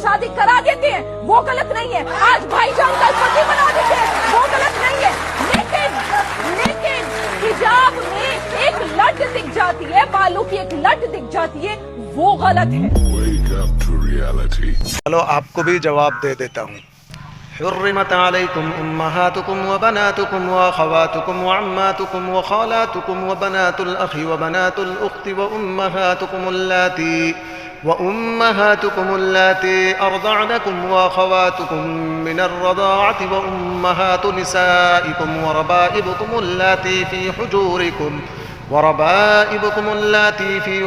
شادی کرا دیتے ہیں وہ غلط نہیں ہے، آج بھائی جان کا پتی بنا دیتے ہیں وہ غلط نہیں ہے، لیکن حجاب میں ایک لٹ دکھ جاتی ہے، بالوں کی ایک لٹ دکھ جاتی ہے، وہ غلط ہے۔ چلو آپ کو بھی جواب دے دیتا ہوں۔ حرمت علیکم امہاتکم وبناتکم واخواتکم وعماتکم وخالاتکم وبنات الاخ وبنات الاخت وأمهاتكم اللاتي أرضعنكم وأخواتكم من الرضاعة وأمهات نسائكم وربائبكم اللاتي في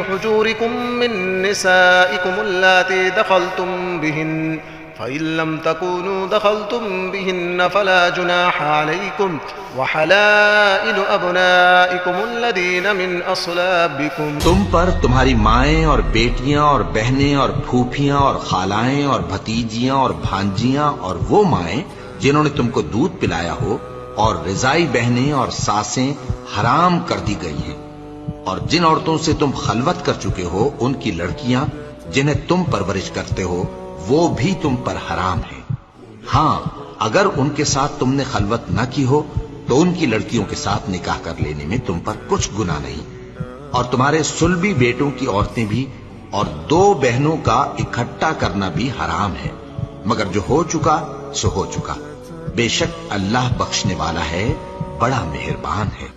حجوركم من نسائكم اللاتي دخلتم بهن فإن لم تكونوا دخلتم بهن فلا جناح عليكم وحلائل أبنائكم الذين من أصلابكم۔ تم پر تمہاری مائیں اور بیٹیاں اور بہنیں اور پھوپھیاں اور خالائیں اور بھتیجیاں اور بھانجیاں اور وہ مائیں جنہوں نے تم کو دودھ پلایا ہو اور رضائی بہنیں اور ساسیں حرام کر دی گئی ہیں، اور جن عورتوں سے تم خلوت کر چکے ہو ان کی لڑکیاں جنہیں تم پرورش کرتے ہو وہ بھی تم پر حرام ہیں۔ ہاں اگر ان کے ساتھ تم نے خلوت نہ کی ہو تو ان کی لڑکیوں کے ساتھ نکاح کر لینے میں تم پر کچھ گناہ نہیں، اور تمہارے صلبی بیٹوں کی عورتیں بھی اور دو بہنوں کا اکٹھا کرنا بھی حرام ہے، مگر جو ہو چکا سو ہو چکا، بے شک اللہ بخشنے والا ہے، بڑا مہربان ہے۔